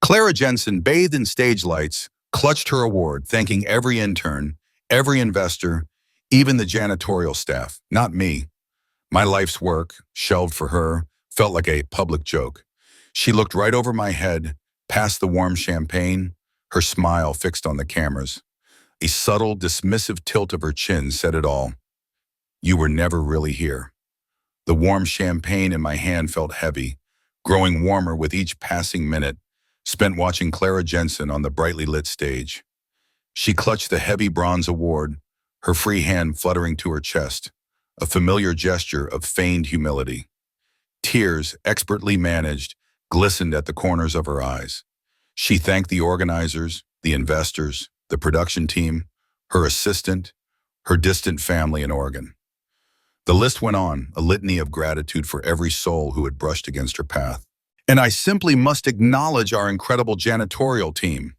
Clara Jensen, bathed in stage lights, clutched her award, thanking every intern, every investor, even the janitorial staff. Not me. My life's work, shelved for her, felt like a public joke. She looked right over my head, past the warm champagne, her smile fixed on the cameras. A subtle, dismissive tilt of her chin said it all. You were never really here. The warm champagne in my hand felt heavy, growing warmer with each passing minute, spent watching Clara Jensen on the brightly lit stage. She clutched the heavy bronze award, her free hand fluttering to her chest, a familiar gesture of feigned humility. Tears, expertly managed, glistened at the corners of her eyes. She thanked the organizers, the investors, the production team, her assistant, her distant family in Oregon. The list went on, a litany of gratitude for every soul who had brushed against her path. And I simply must acknowledge our incredible janitorial team.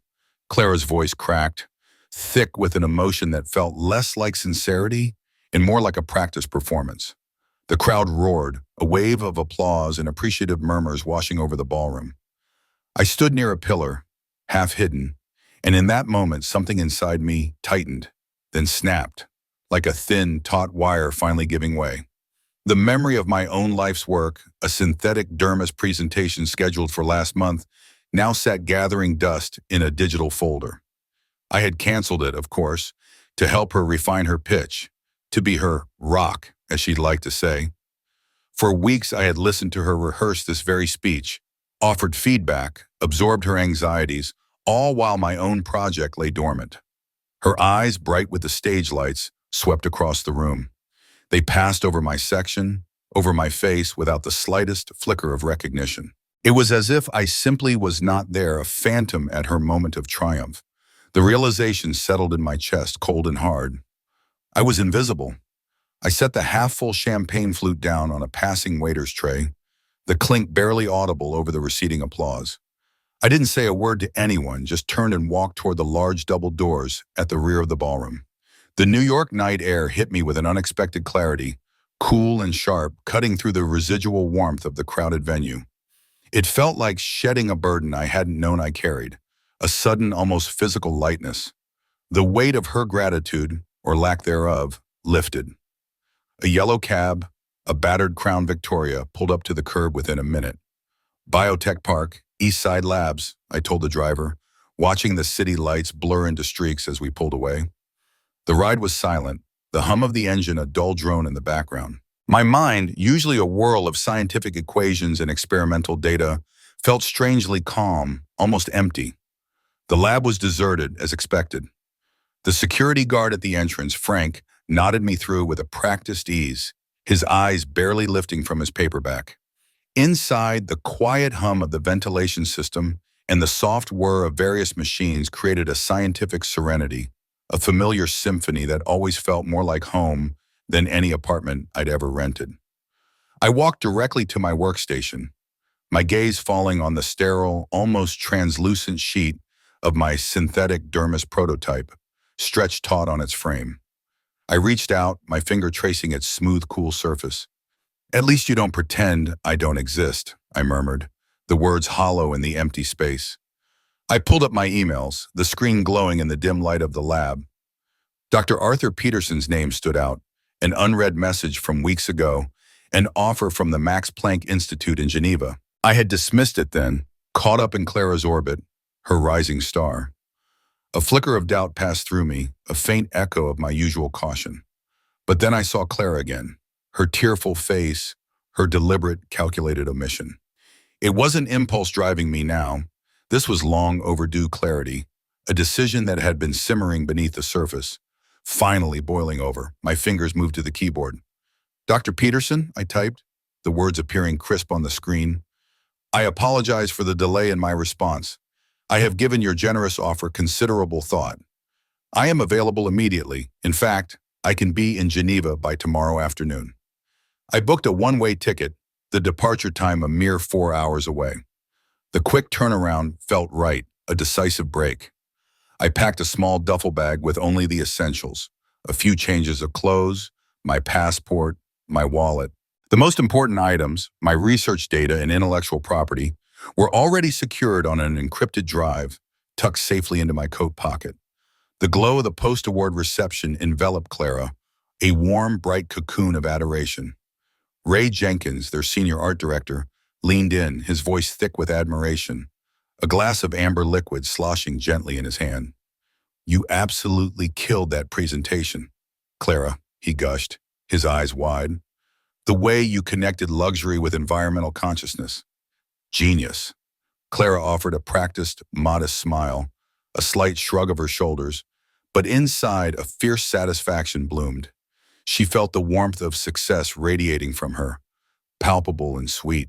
Clara's voice cracked, thick with an emotion that felt less like sincerity and more like a practice performance. The crowd roared, a wave of applause and appreciative murmurs washing over the ballroom. I stood near a pillar, half hidden, and in that moment something inside me tightened, then snapped, like a thin, taut wire finally giving way. The memory of my own life's work, a synthetic dermis presentation scheduled for last month, now sat gathering dust in a digital folder. I had canceled it, of course, to help her refine her pitch, to be her rock, as she'd like to say. For weeks I had listened to her rehearse this very speech, offered feedback, absorbed her anxieties, all while my own project lay dormant. Her eyes, bright with the stage lights, swept across the room. They passed over my section, over my face, without the slightest flicker of recognition. It was as if I simply was not there, a phantom at her moment of triumph. The realization settled in my chest, cold and hard. I was invisible. I set the half-full champagne flute down on a passing waiter's tray, the clink barely audible over the receding applause. I didn't say a word to anyone, just turned and walked toward the large double doors at the rear of the ballroom. The New York night air hit me with an unexpected clarity, cool and sharp, cutting through the residual warmth of the crowded venue. It felt like shedding a burden I hadn't known I carried, a sudden, almost physical lightness. The weight of her gratitude, or lack thereof, lifted. A yellow cab, a battered Crown Victoria, pulled up to the curb within a minute. Biotech Park, East Side Labs, I told the driver, watching the city lights blur into streaks as we pulled away. The ride was silent, the hum of the engine a dull drone in the background. My mind, usually a whirl of scientific equations and experimental data, felt strangely calm, almost empty. The lab was deserted, as expected. The security guard at the entrance, Frank, nodded me through with a practiced ease, his eyes barely lifting from his paperback. Inside, the quiet hum of the ventilation system and the soft whir of various machines created a scientific serenity, a familiar symphony that always felt more like home than any apartment I'd ever rented. I walked directly to my workstation, my gaze falling on the sterile, almost translucent sheet of my synthetic dermis prototype, stretched taut on its frame. I reached out, my finger tracing its smooth, cool surface. "At least you don't pretend I don't exist," I murmured, the words hollow in the empty space. I pulled up my emails, the screen glowing in the dim light of the lab. Dr. Arthur Peterson's name stood out, an unread message from weeks ago, an offer from the Max Planck Institute in Geneva. I had dismissed it then, caught up in Clara's orbit, her rising star. A flicker of doubt passed through me, a faint echo of my usual caution. But then I saw Clara again, her tearful face, her deliberate, calculated omission. It wasn't impulse driving me now. This was long overdue clarity, a decision that had been simmering beneath the surface, finally boiling over. My fingers moved to the keyboard. "Dr. Peterson," I typed, the words appearing crisp on the screen. "I apologize for the delay in my response. I have given your generous offer considerable thought. I am available immediately. In fact, I can be in Geneva by tomorrow afternoon." I booked a one-way ticket, the departure time a mere 4 hours away. The quick turnaround felt right, a decisive break. I packed a small duffel bag with only the essentials, a few changes of clothes, my passport, my wallet. The most important items, my research data and intellectual property, were already secured on an encrypted drive, tucked safely into my coat pocket. The glow of the post-award reception enveloped Clara, a warm, bright cocoon of adoration. Ray Jenkins, their senior art director, leaned in, his voice thick with admiration, a glass of amber liquid sloshing gently in his hand. "You absolutely killed that presentation, Clara," he gushed, his eyes wide. "The way you connected luxury with environmental consciousness. Genius." Clara offered a practiced, modest smile, a slight shrug of her shoulders, but inside a fierce satisfaction bloomed. She felt the warmth of success radiating from her, palpable and sweet.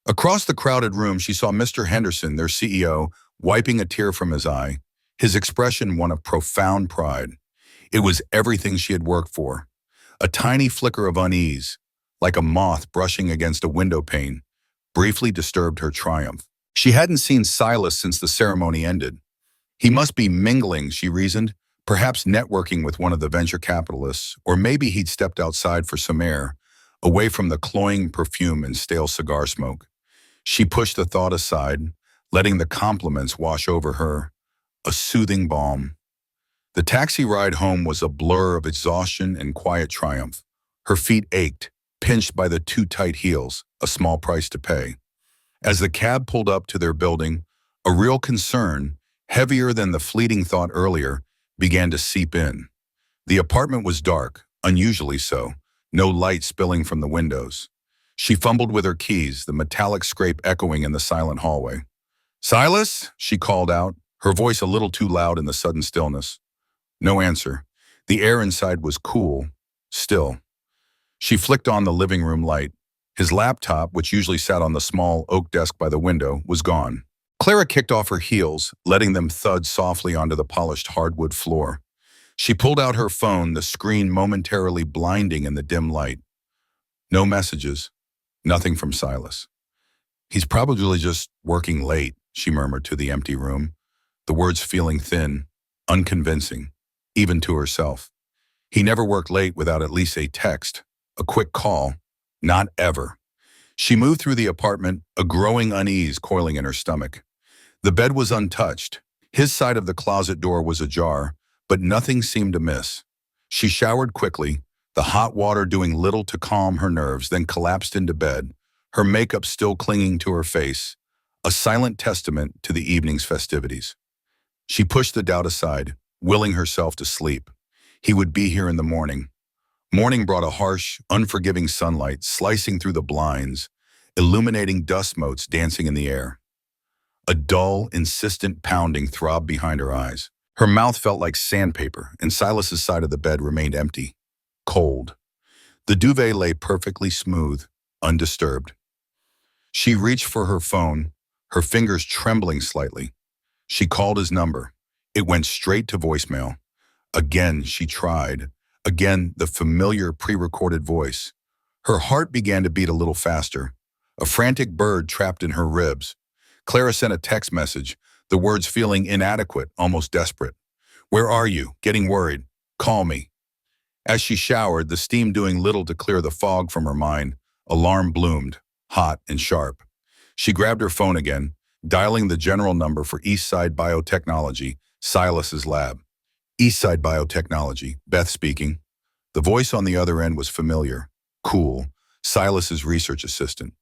Across the crowded room, she saw Mr. Henderson, their CEO, wiping a tear from his eye, his expression one of profound pride. It was everything she had worked for. A tiny flicker of unease, like a moth brushing against a window pane, briefly disturbed her triumph. She hadn't seen Silas since the ceremony ended. He must be mingling, she reasoned, perhaps networking with one of the venture capitalists, or maybe he'd stepped outside for some air, away from the cloying perfume and stale cigar smoke. She pushed the thought aside, letting the compliments wash over her, a soothing balm. The taxi ride home was a blur of exhaustion and quiet triumph. Her feet ached, pinched by the too tight heels, a small price to pay. As the cab pulled up to their building, a real concern, heavier than the fleeting thought earlier, began to seep in. The apartment was dark, unusually so, no light spilling from the windows. She fumbled with her keys, the metallic scrape echoing in the silent hallway. "Silas?" she called out, her voice a little too loud in the sudden stillness. No answer. The air inside was cool, still. She flicked on the living room light. His laptop, which usually sat on the small oak desk by the window, was gone. Clara kicked off her heels, letting them thud softly onto the polished hardwood floor. She pulled out her phone, the screen momentarily blinding in the dim light. No messages. Nothing from Silas. "He's probably just working late," she murmured to the empty room, the words feeling thin, unconvincing, even to herself. He never worked late without at least a text, a quick call. Not ever. She moved through the apartment, a growing unease coiling in her stomach. The bed was untouched. His side of the closet door was ajar, but nothing seemed amiss. She showered quickly, the hot water doing little to calm her nerves, then collapsed into bed, her makeup still clinging to her face, a silent testament to the evening's festivities. She pushed the doubt aside, willing herself to sleep. He would be here in the morning. Morning brought a harsh, unforgiving sunlight slicing through the blinds, illuminating dust motes dancing in the air. A dull, insistent pounding throbbed behind her eyes. Her mouth felt like sandpaper, and Silas's side of the bed remained empty, cold. The duvet lay perfectly smooth, undisturbed. She reached for her phone, her fingers trembling slightly. She called his number. It went straight to voicemail. Again, she tried. Again, the familiar pre-recorded voice. Her heart began to beat a little faster. A frantic bird trapped in her ribs. Clara sent a text message, the words feeling inadequate, almost desperate. "Where are you? Getting worried. Call me." As she showered, the steam doing little to clear the fog from her mind, alarm bloomed, hot and sharp. She grabbed her phone again, dialing the general number for Eastside Biotechnology, Silas's lab. "Eastside Biotechnology," Beth speaking. The voice on the other end was familiar, cool, Silas's research assistant.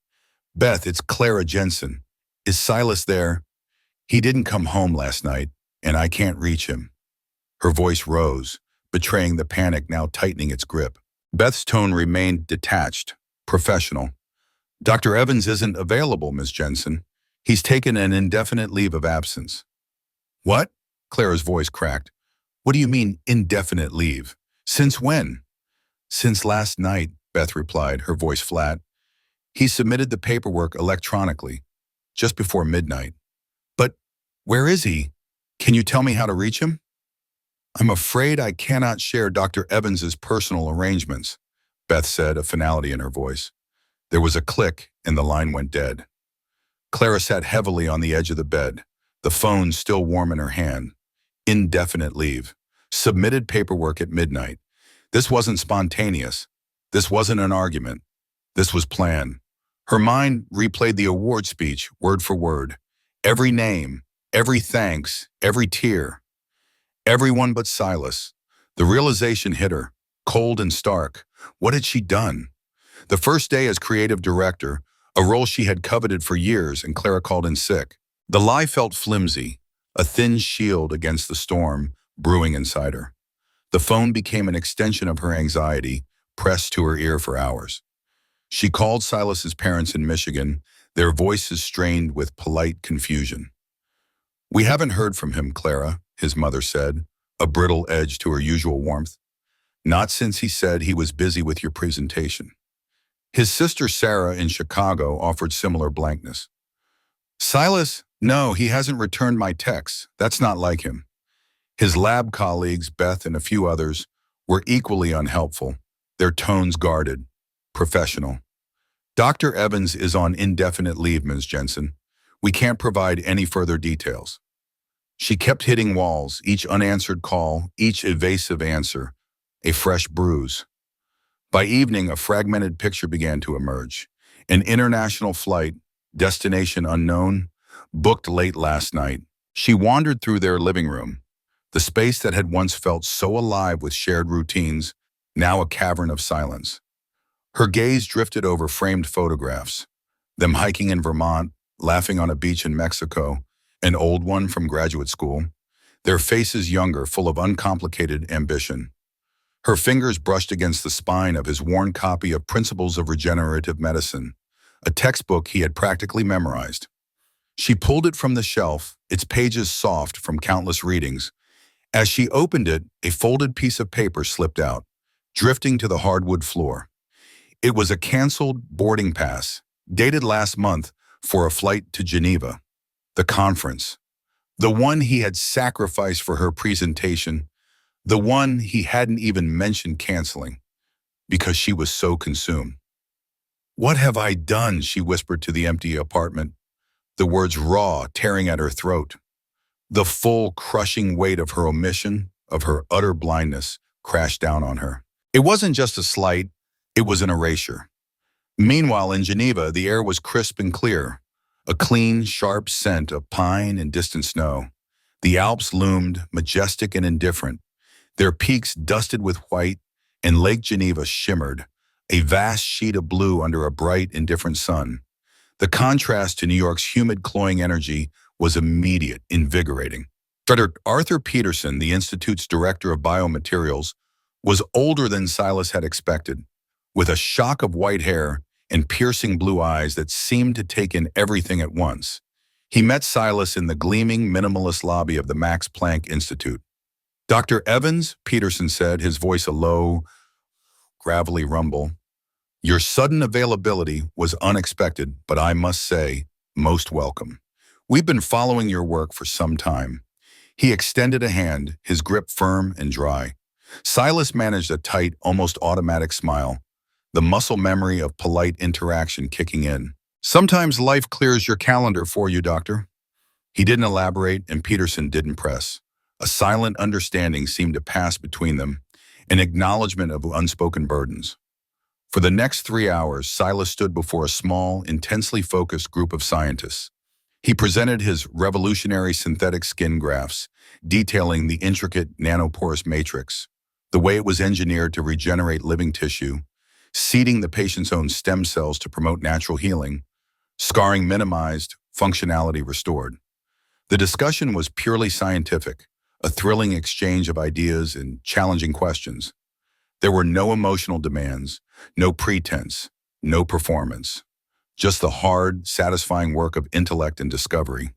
"Beth, it's Clara Jensen. Is Silas there? He didn't come home last night, and I can't reach him." Her voice rose, betraying the panic now tightening its grip. Beth's tone remained detached, professional. "Dr. Evans isn't available, Ms. Jensen. He's taken an indefinite leave of absence." "What?" Clara's voice cracked. "What do you mean, indefinite leave? Since when?" "Since last night," Beth replied, her voice flat. "He submitted the paperwork electronically, just before midnight." "But where is he? Can you tell me how to reach him?" "I'm afraid I cannot share Dr. Evans's personal arrangements," Beth said, a finality in her voice. There was a click, and the line went dead. Clara sat heavily on the edge of the bed, the phone still warm in her hand. Indefinite leave. Submitted paperwork at midnight. This wasn't spontaneous. This wasn't an argument. This was planned. Her mind replayed the award speech word for word. Every name, every thanks, every tear. Everyone but Silas. The realization hit her, cold and stark. What had she done? The first day as creative director, a role she had coveted for years, and Clara called in sick. The lie felt flimsy, a thin shield against the storm brewing inside her. The phone became an extension of her anxiety, pressed to her ear for hours. She called Silas's parents in Michigan, their voices strained with polite confusion. "We haven't heard from him, Clara," his mother said, a brittle edge to her usual warmth. "Not since he said he was busy with your presentation." His sister Sarah in Chicago offered similar blankness. "Silas, no, he hasn't returned my texts. That's not like him." His lab colleagues, Beth and a few others, were equally unhelpful, their tones guarded, professional. "Dr. Evans is on indefinite leave, Ms. Jensen. We can't provide any further details." She kept hitting walls, each unanswered call, each evasive answer, a fresh bruise. By evening, a fragmented picture began to emerge. An international flight, destination unknown, booked late last night. She wandered through their living room, the space that had once felt so alive with shared routines, now a cavern of silence. Her gaze drifted over framed photographs, them hiking in Vermont, laughing on a beach in Mexico, an old one from graduate school, their faces younger, full of uncomplicated ambition. Her fingers brushed against the spine of his worn copy of Principles of Regenerative Medicine, a textbook he had practically memorized. She pulled it from the shelf, its pages soft from countless readings. As she opened it, a folded piece of paper slipped out, drifting to the hardwood floor. It was a canceled boarding pass, dated last month, for a flight to Geneva. The conference. The one he had sacrificed for her presentation. The one he hadn't even mentioned canceling, because she was so consumed. "What have I done?" she whispered to the empty apartment, the words raw, tearing at her throat. The full, crushing weight of her omission, of her utter blindness, crashed down on her. It wasn't just a slight, it was an erasure. Meanwhile, in Geneva, the air was crisp and clear, a clean, sharp scent of pine and distant snow. The Alps loomed, majestic and indifferent, their peaks dusted with white, and Lake Geneva shimmered, a vast sheet of blue under a bright, indifferent sun. The contrast to New York's humid, cloying energy was immediate, invigorating. Dr. Arthur Peterson, the Institute's director of biomaterials, was older than Silas had expected, with a shock of white hair and piercing blue eyes that seemed to take in everything at once. He met Silas in the gleaming, minimalist lobby of the Max Planck Institute. "Dr. Evans," Peterson said, his voice a low, gravelly rumble, "your sudden availability was unexpected, but I must say, most welcome. We've been following your work for some time." He extended a hand, his grip firm and dry. Silas managed a tight, almost automatic smile, the muscle memory of polite interaction kicking in. "Sometimes life clears your calendar for you, doctor." He didn't elaborate, and Peterson didn't press. A silent understanding seemed to pass between them, an acknowledgement of unspoken burdens. For the next 3 hours, Silas stood before a small, intensely focused group of scientists. He presented his revolutionary synthetic skin grafts, detailing the intricate nanoporous matrix, the way it was engineered to regenerate living tissue, seeding the patient's own stem cells to promote natural healing, scarring minimized, functionality restored. The discussion was purely scientific, a thrilling exchange of ideas and challenging questions. There were no emotional demands, no pretense, no performance. Just the hard, satisfying work of intellect and discovery.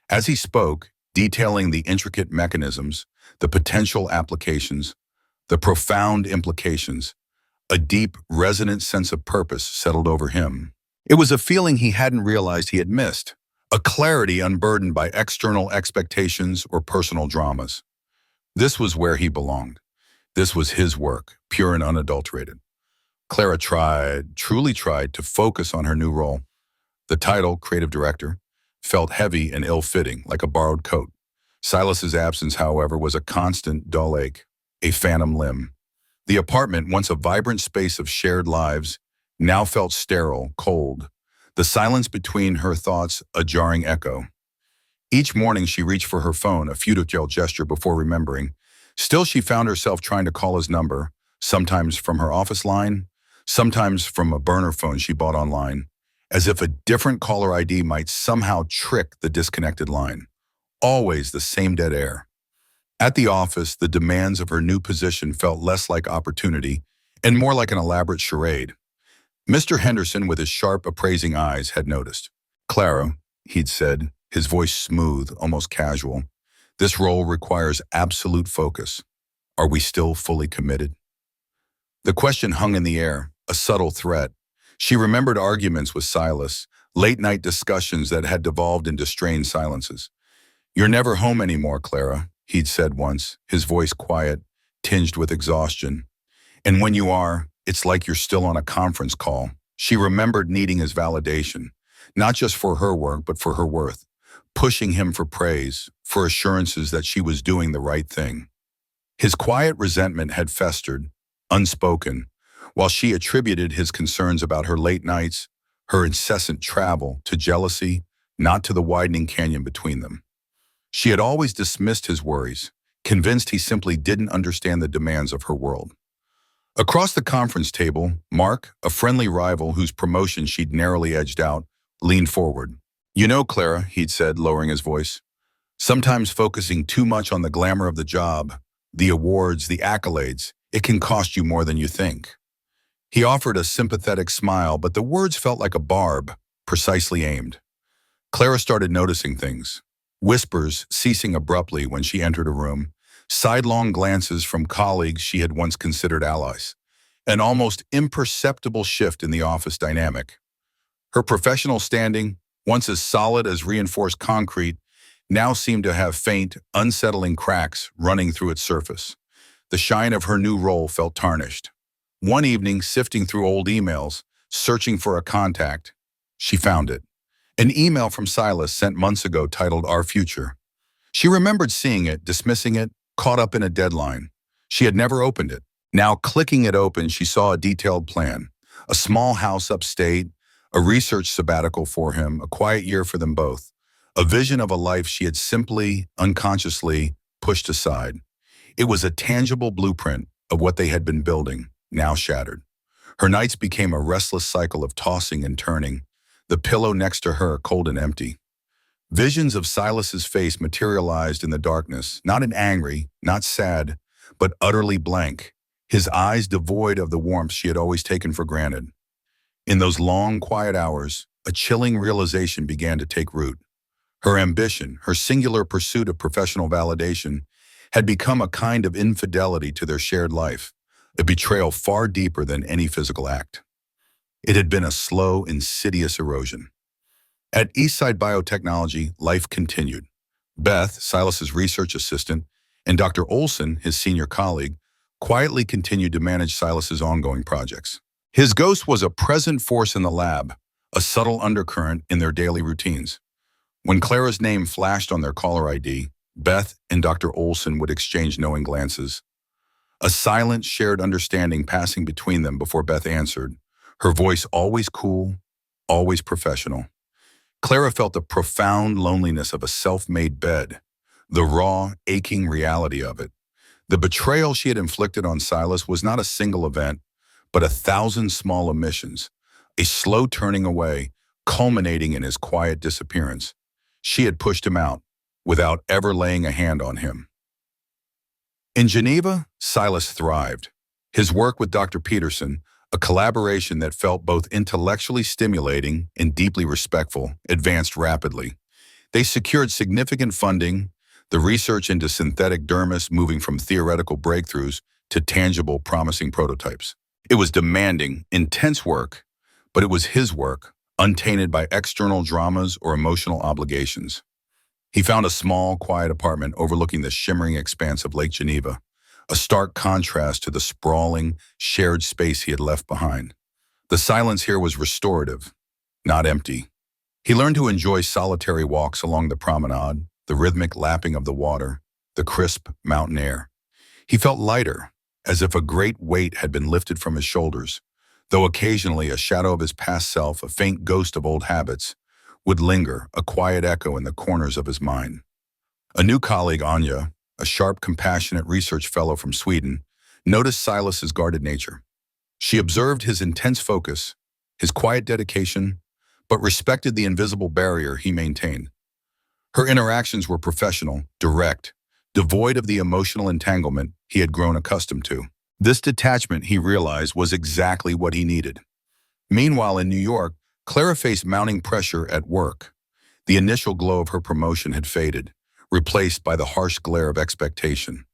As he spoke, detailing the intricate mechanisms, the potential applications, the profound implications, a deep, resonant sense of purpose settled over him. It was a feeling he hadn't realized he had missed, a clarity unburdened by external expectations or personal dramas. This was where he belonged. This was his work, pure and unadulterated. Clara truly tried to focus on her new role. The title, creative director, felt heavy and ill-fitting, like a borrowed coat. Silas's absence, however, was a constant dull ache, a phantom limb. The apartment, once a vibrant space of shared lives, now felt sterile, cold, the silence between her thoughts a jarring echo. Each morning she reached for her phone, a futile gesture before remembering. Still, she found herself trying to call his number, sometimes from her office line, sometimes from a burner phone she bought online, as if a different caller ID might somehow trick the disconnected line. Always the same dead air. At the office, the demands of her new position felt less like opportunity and more like an elaborate charade. Mr. Henderson, with his sharp, appraising eyes, had noticed. "Clara," he'd said, his voice smooth, almost casual, "this role requires absolute focus. Are we still fully committed?" The question hung in the air, a subtle threat. She remembered arguments with Silas, late-night discussions that had devolved into strained silences. "You're never home anymore, Clara," he'd said once, his voice quiet, tinged with exhaustion. "And when you are, it's like you're still on a conference call." She remembered needing his validation, not just for her work, but for her worth, pushing him for praise, for assurances that she was doing the right thing. His quiet resentment had festered, unspoken, while she attributed his concerns about her late nights, her incessant travel, to jealousy, not to the widening canyon between them. She had always dismissed his worries, convinced he simply didn't understand the demands of her world. Across the conference table, Mark, a friendly rival whose promotion she'd narrowly edged out, leaned forward. "You know, Clara," he'd said, lowering his voice, "sometimes focusing too much on the glamour of the job, the awards, the accolades, it can cost you more than you think." He offered a sympathetic smile, but the words felt like a barb, precisely aimed. Clara started noticing things. Whispers ceasing abruptly when she entered a room, sidelong glances from colleagues she had once considered allies, an almost imperceptible shift in the office dynamic. Her professional standing, once as solid as reinforced concrete, now seemed to have faint, unsettling cracks running through its surface. The shine of her new role felt tarnished. One evening, sifting through old emails, searching for a contact, she found it. An email from Silas sent months ago titled "Our Future." She remembered seeing it, dismissing it, caught up in a deadline. She had never opened it. Now, clicking it open, she saw a detailed plan. A small house upstate, a research sabbatical for him, a quiet year for them both. A vision of a life she had simply, unconsciously, pushed aside. It was a tangible blueprint of what they had been building, now shattered. Her nights became a restless cycle of tossing and turning, the pillow next to her cold and empty. Visions of Silas's face materialized in the darkness, not in angry, not sad, but utterly blank, his eyes devoid of the warmth she had always taken for granted. In those long, quiet hours, a chilling realization began to take root. Her ambition, her singular pursuit of professional validation, had become a kind of infidelity to their shared life, a betrayal far deeper than any physical act. It had been a slow, insidious erosion. At Eastside Biotechnology, life continued. Beth, Silas's research assistant, and Dr. Olson, his senior colleague, quietly continued to manage Silas's ongoing projects. His ghost was a present force in the lab, a subtle undercurrent in their daily routines. When Clara's name flashed on their caller ID, Beth and Dr. Olson would exchange knowing glances. A silent, shared understanding passing between them before Beth answered, her voice always cool, always professional. Clara felt the profound loneliness of a self-made bed, the raw, aching reality of it. The betrayal she had inflicted on Silas was not a single event, but 1,000 small omissions, a slow turning away, culminating in his quiet disappearance. She had pushed him out, without ever laying a hand on him. In Geneva, Silas thrived. His work with Dr. Peterson, a collaboration that felt both intellectually stimulating and deeply respectful, advanced rapidly. They secured significant funding, the research into synthetic dermis moving from theoretical breakthroughs to tangible, promising prototypes. It was demanding, intense work, but it was his work, untainted by external dramas or emotional obligations. He found a small, quiet apartment overlooking the shimmering expanse of Lake Geneva, a stark contrast to the sprawling, shared space he had left behind. The silence here was restorative, not empty. He learned to enjoy solitary walks along the promenade, the rhythmic lapping of the water, the crisp mountain air. He felt lighter, as if a great weight had been lifted from his shoulders. though occasionally a shadow of his past self, a faint ghost of old habits, would linger, a quiet echo in the corners of his mind. A new colleague, Anya, a sharp, compassionate research fellow from Sweden, noticed Silas's guarded nature. She observed his intense focus, his quiet dedication, but respected the invisible barrier he maintained. Her interactions were professional, direct, devoid of the emotional entanglement he had grown accustomed to. This detachment, he realized, was exactly what he needed. Meanwhile, in New York, Clara faced mounting pressure at work. The initial glow of her promotion had faded, replaced by the harsh glare of expectation.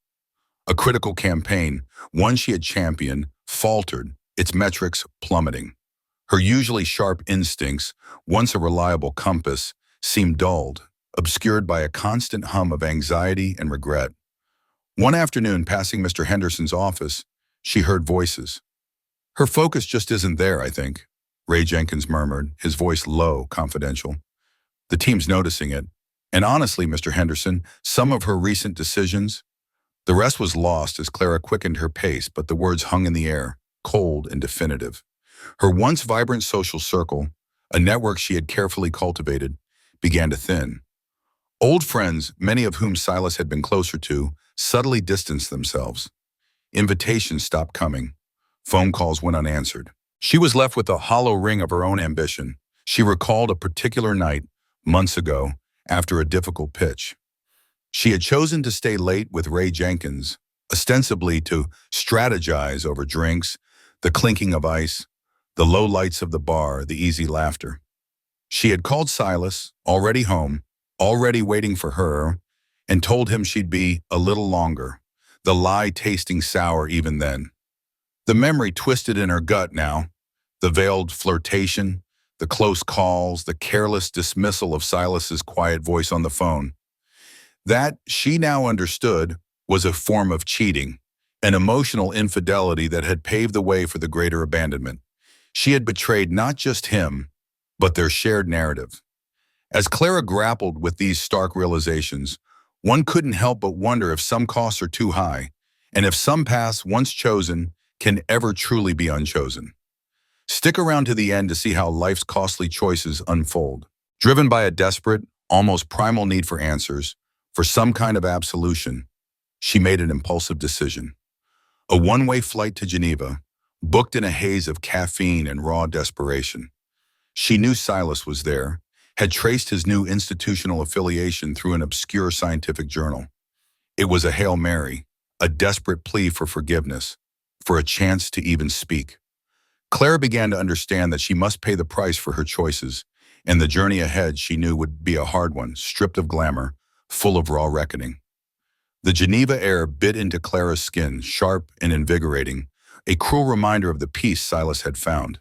A critical campaign, one she had championed, faltered, its metrics plummeting. Her usually sharp instincts, once a reliable compass, seemed dulled, obscured by a constant hum of anxiety and regret. One afternoon, passing Mr. Henderson's office, she heard voices. "Her focus just isn't there, I think," Ray Jenkins murmured, his voice low, confidential. "The team's noticing it. And honestly, Mr. Henderson, some of her recent decisions—" The rest was lost as Clara quickened her pace, but the words hung in the air, cold and definitive. Her once vibrant social circle, a network she had carefully cultivated, began to thin. Old friends, many of whom Silas had been closer to, subtly distanced themselves. Invitations stopped coming. Phone calls went unanswered. She was left with a hollow ring of her own ambition. She recalled a particular night, months ago, after a difficult pitch. She had chosen to stay late with Ray Jenkins, ostensibly to strategize over drinks, the clinking of ice, the low lights of the bar, the easy laughter. She had called Silas, already home, already waiting for her, and told him she'd be a little longer, the lie tasting sour even then. The memory twisted in her gut now, the veiled flirtation, the close calls, the careless dismissal of Silas's quiet voice on the phone. That, she now understood, was a form of cheating, an emotional infidelity that had paved the way for the greater abandonment. She had betrayed not just him, but their shared narrative. As Clara grappled with these stark realizations, one couldn't help but wonder if some costs are too high, and if some paths once chosen can ever truly be unchosen. Stick around to the end to see how life's costly choices unfold. Driven by a desperate, almost primal need for answers, for some kind of absolution, she made an impulsive decision. A one-way flight to Geneva, booked in a haze of caffeine and raw desperation. She knew Silas was there, had traced his new institutional affiliation through an obscure scientific journal. It was a Hail Mary, a desperate plea for forgiveness, for a chance to even speak. Clara began to understand that she must pay the price for her choices, and the journey ahead she knew would be a hard one, stripped of glamour, full of raw reckoning. The Geneva air bit into Clara's skin, sharp and invigorating, a cruel reminder of the peace Silas had found.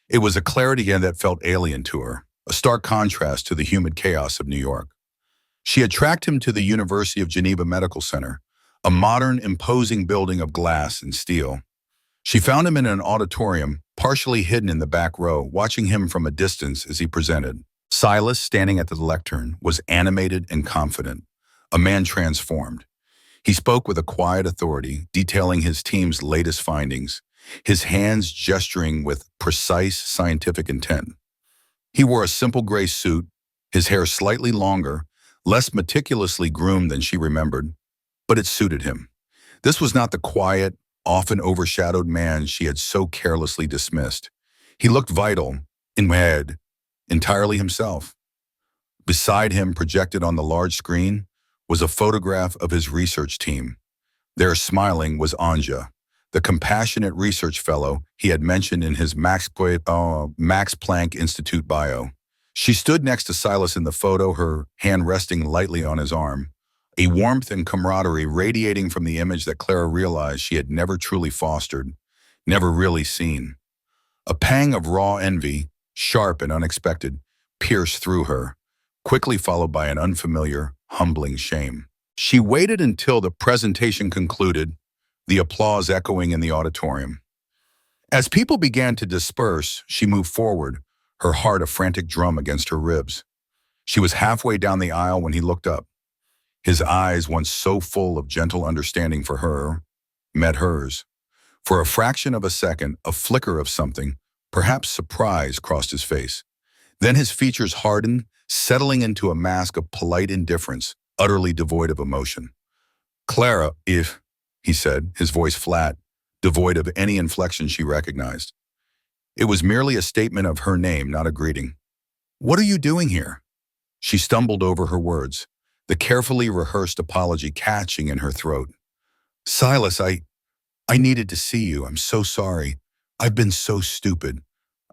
It was a clarity that felt alien to her, a stark contrast to the humid chaos of New York. She had tracked him to the University of Geneva Medical Center, a modern, imposing building of glass and steel. She found him in an auditorium, partially hidden in the back row, watching him from a distance as he presented. Silas, standing at the lectern, was animated and confident, a man transformed. He spoke with a quiet authority, detailing his team's latest findings, his hands gesturing with precise scientific intent. He wore a simple gray suit, his hair slightly longer, less meticulously groomed than she remembered, but it suited him. This was not the quiet, often overshadowed man she had so carelessly dismissed. He looked vital, in head, entirely himself. Beside him, projected on the large screen, was a photograph of his research team. There, smiling, was Anja, the compassionate research fellow he had mentioned in his Max Planck Institute bio. She stood next to Silas in the photo, her hand resting lightly on his arm, a warmth and camaraderie radiating from the image that Clara realized she had never truly fostered, never really seen. A pang of raw envy, sharp and unexpected, pierced through her, quickly followed by an unfamiliar, humbling shame. She waited until the presentation concluded, the applause echoing in the auditorium. As people began to disperse, she moved forward, her heart a frantic drum against her ribs. She was halfway down the aisle when he looked up. His eyes, once so full of gentle understanding for her, met hers. For a fraction of a second, a flicker of something, perhaps surprise, crossed his face. Then his features hardened, settling into a mask of polite indifference, utterly devoid of emotion. "Clara, if," he said, his voice flat, devoid of any inflection she recognized. It was merely a statement of her name, not a greeting. "What are you doing here?" She stumbled over her words, the carefully rehearsed apology catching in her throat. "Silas, I needed to see you. I'm so sorry. I've been so stupid.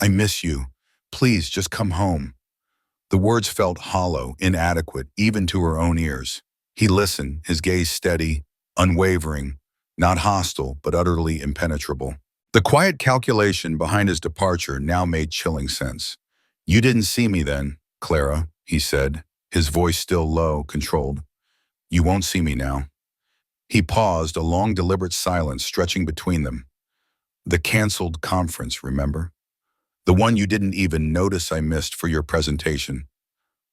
I miss you. Please, just come home." The words felt hollow, inadequate, even to her own ears. He listened, his gaze steady, unwavering, not hostile, but utterly impenetrable. The quiet calculation behind his departure now made chilling sense. "You didn't see me then, Clara," he said, his voice still low, controlled. "You won't see me now." He paused, a long, deliberate silence stretching between them. "The canceled conference, remember? The one you didn't even notice I missed for your presentation.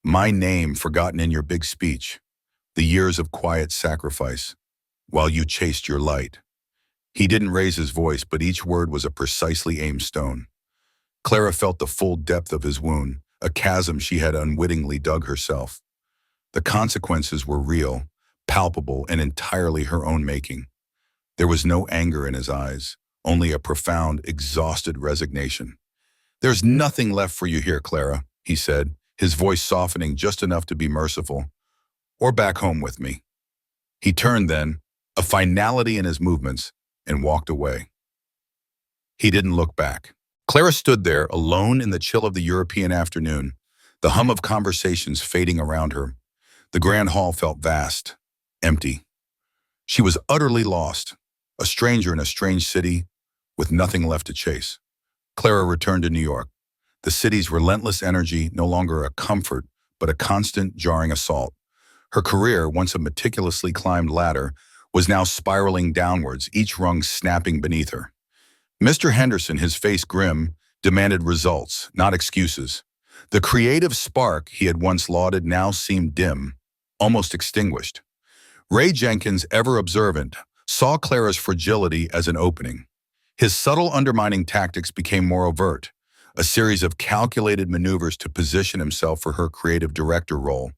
My name forgotten in your big speech. The years of quiet sacrifice, while you chased your light." He didn't raise his voice, but each word was a precisely aimed stone. Clara felt the full depth of his wound, a chasm she had unwittingly dug herself. The consequences were real, palpable, and entirely her own making. There was no anger in his eyes, only a profound, exhausted resignation. "There's nothing left for you here, Clara," he said, his voice softening just enough to be merciful. "Or back home with me." He turned then, a finality in his movements, and walked away. He didn't look back. Clara stood there, alone in the chill of the European afternoon, the hum of conversations fading around her. The grand hall felt vast, empty. She was utterly lost, a stranger in a strange city, with nothing left to chase. Clara returned to New York, the city's relentless energy no longer a comfort, but a constant, jarring assault. Her career, once a meticulously climbed ladder, was now spiraling downwards, each rung snapping beneath her. Mr. Henderson, his face grim, demanded results, not excuses. The creative spark he had once lauded now seemed dim, almost extinguished. Ray Jenkins, ever observant, saw Clara's fragility as an opening. His subtle undermining tactics became more overt, a series of calculated maneuvers to position himself for her creative director role.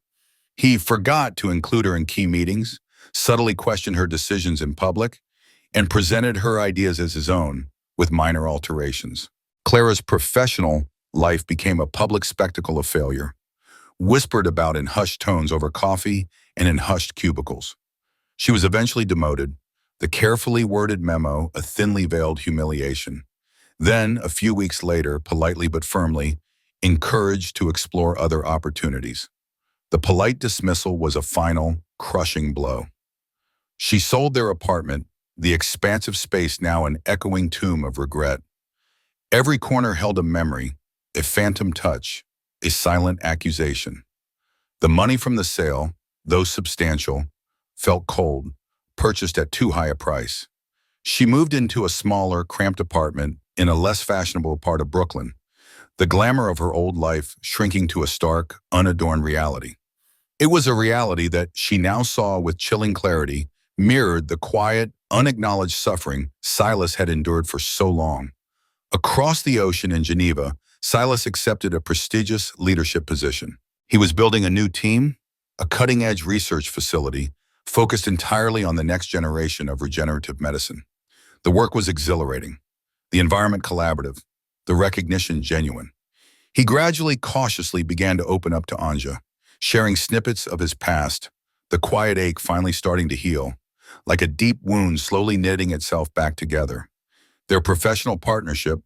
He forgot to include her in key meetings, subtly questioned her decisions in public, and presented her ideas as his own, with minor alterations. Clara's professional life became a public spectacle of failure, whispered about in hushed tones over coffee and in hushed cubicles. She was eventually demoted, the carefully worded memo a thinly veiled humiliation. Then, a few weeks later, politely but firmly, encouraged to explore other opportunities. The polite dismissal was a final, crushing blow. She sold their apartment, the expansive space now an echoing tomb of regret. Every corner held a memory, a phantom touch, a silent accusation. The money from the sale, though substantial, felt cold, purchased at too high a price. She moved into a smaller, cramped apartment in a less fashionable part of Brooklyn, the glamour of her old life shrinking to a stark, unadorned reality. It was a reality that she now saw with chilling clarity, mirrored the quiet, unacknowledged suffering Silas had endured for so long. Across the ocean in Geneva, Silas accepted a prestigious leadership position. He was building a new team, a cutting-edge research facility, focused entirely on the next generation of regenerative medicine. The work was exhilarating, the environment collaborative, the recognition genuine. He gradually, cautiously began to open up to Anja, sharing snippets of his past, the quiet ache finally starting to heal, like a deep wound slowly knitting itself back together. Their professional partnership,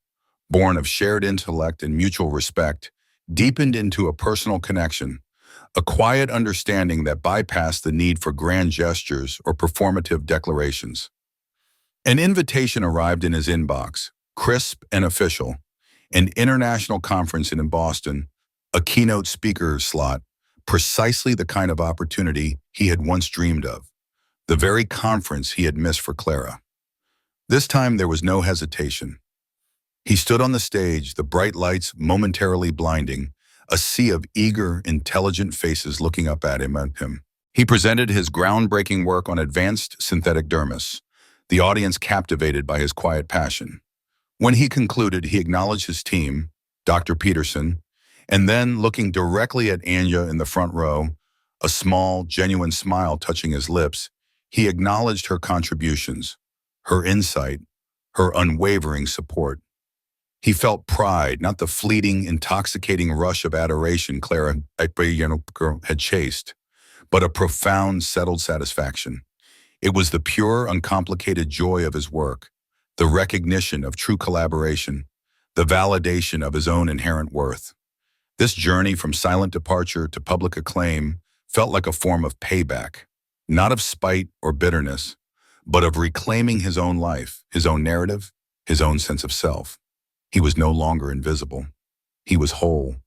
born of shared intellect and mutual respect, deepened into a personal connection, a quiet understanding that bypassed the need for grand gestures or performative declarations. An invitation arrived in his inbox, crisp and official, an international conference in Boston, a keynote speaker slot, precisely the kind of opportunity he had once dreamed of, the very conference he had missed for Clara. This time there was no hesitation. He stood on the stage, the bright lights momentarily blinding, a sea of eager, intelligent faces looking up at him. He presented his groundbreaking work on advanced synthetic dermis, the audience captivated by his quiet passion. When he concluded, he acknowledged his team, Dr. Peterson, and then, looking directly at Anya in the front row, a small, genuine smile touching his lips, he acknowledged her contributions, her insight, her unwavering support. He felt pride, not the fleeting, intoxicating rush of adoration Clara had chased, but a profound, settled satisfaction. It was the pure, uncomplicated joy of his work, the recognition of true collaboration, the validation of his own inherent worth. This journey from silent departure to public acclaim felt like a form of payback, not of spite or bitterness, but of reclaiming his own life, his own narrative, his own sense of self. He was no longer invisible. He was whole.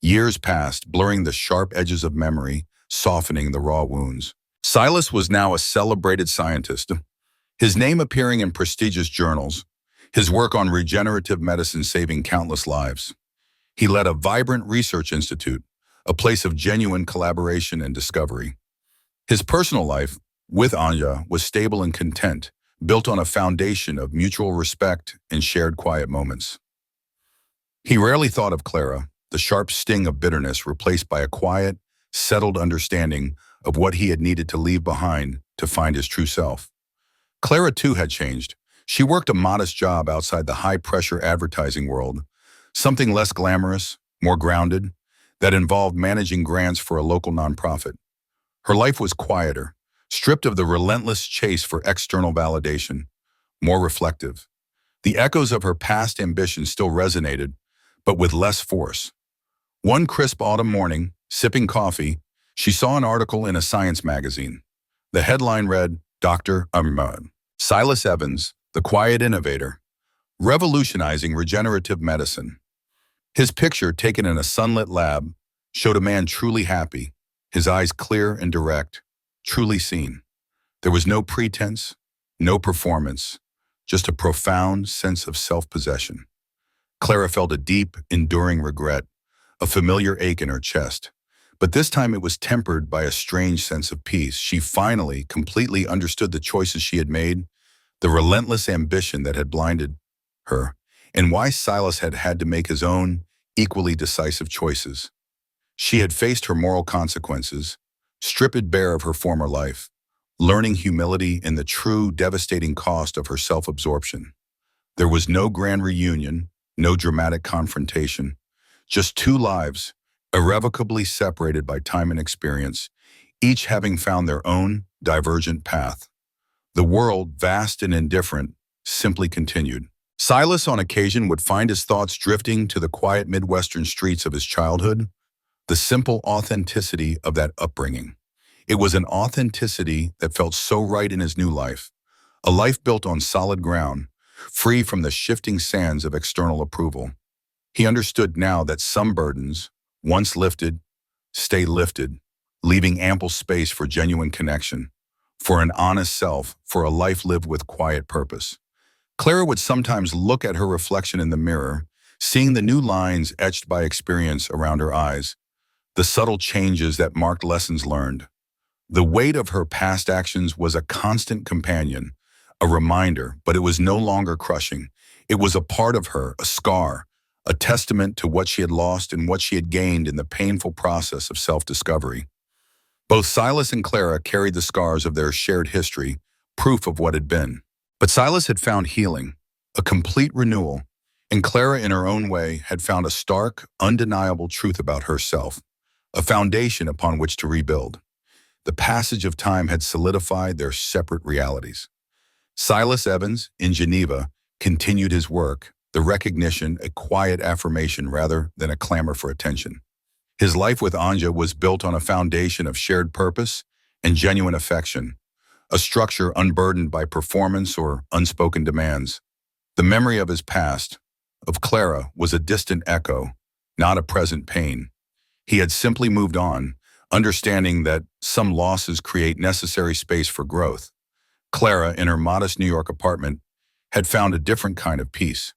Years passed, blurring the sharp edges of memory, softening the raw wounds. Silas was now a celebrated scientist, his name appearing in prestigious journals, his work on regenerative medicine saving countless lives. He led a vibrant research institute, a place of genuine collaboration and discovery. His personal life, with Anya, was stable and content, built on a foundation of mutual respect and shared quiet moments. He rarely thought of Clara, the sharp sting of bitterness replaced by a quiet, settled understanding of what he had needed to leave behind to find his true self. Clara, too, had changed. She worked a modest job outside the high-pressure advertising world, something less glamorous, more grounded, that involved managing grants for a local nonprofit. Her life was quieter, stripped of the relentless chase for external validation, more reflective. The echoes of her past ambition still resonated, but with less force. One crisp autumn morning, sipping coffee, she saw an article in a science magazine. The headline read, Dr. Silas Evans, the quiet innovator, revolutionizing regenerative medicine. His picture, taken in a sunlit lab, showed a man truly happy, his eyes clear and direct, truly seen. There was no pretense, no performance, just a profound sense of self-possession. Clara felt a deep, enduring regret, a familiar ache in her chest. But this time it was tempered by a strange sense of peace. She finally, completely understood the choices she had made, the relentless ambition that had blinded her, and why Silas had had to make his own, equally decisive choices. She had faced her moral consequences, stripped bare of her former life, learning humility and the true, devastating cost of her self-absorption. There was no grand reunion, no dramatic confrontation, just two lives, irrevocably separated by time and experience, each having found their own divergent path. The world, vast and indifferent, simply continued. Silas on occasion would find his thoughts drifting to the quiet Midwestern streets of his childhood, the simple authenticity of that upbringing. It was an authenticity that felt so right in his new life, a life built on solid ground, free from the shifting sands of external approval. He understood now that some burdens, once lifted, stay lifted, leaving ample space for genuine connection, for an honest self, for a life lived with quiet purpose. Clara would sometimes look at her reflection in the mirror, seeing the new lines etched by experience around her eyes, the subtle changes that marked lessons learned. The weight of her past actions was a constant companion, a reminder, but it was no longer crushing. It was a part of her, a scar, a testament to what she had lost and what she had gained in the painful process of self-discovery. Both Silas and Clara carried the scars of their shared history, proof of what had been. But Silas had found healing, a complete renewal, and Clara, in her own way, had found a stark, undeniable truth about herself, a foundation upon which to rebuild. The passage of time had solidified their separate realities. Silas Evans, in Geneva, continued his work, the recognition, a quiet affirmation rather than a clamor for attention. His life with Anja was built on a foundation of shared purpose and genuine affection, a structure unburdened by performance or unspoken demands. The memory of his past, of Clara, was a distant echo, not a present pain. He had simply moved on, understanding that some losses create necessary space for growth. Clara, in her modest New York apartment, had found a different kind of peace.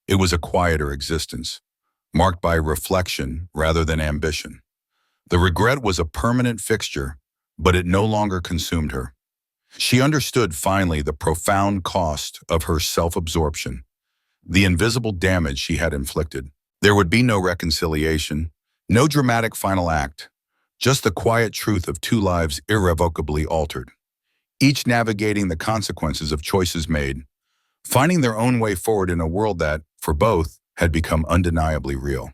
It was a quieter existence, marked by reflection rather than ambition. The regret was a permanent fixture, but it no longer consumed her. She understood finally the profound cost of her self-absorption, the invisible damage she had inflicted. There would be no reconciliation, no dramatic final act, just the quiet truth of two lives irrevocably altered, each navigating the consequences of choices made, finding their own way forward in a world that, for both, had become undeniably real.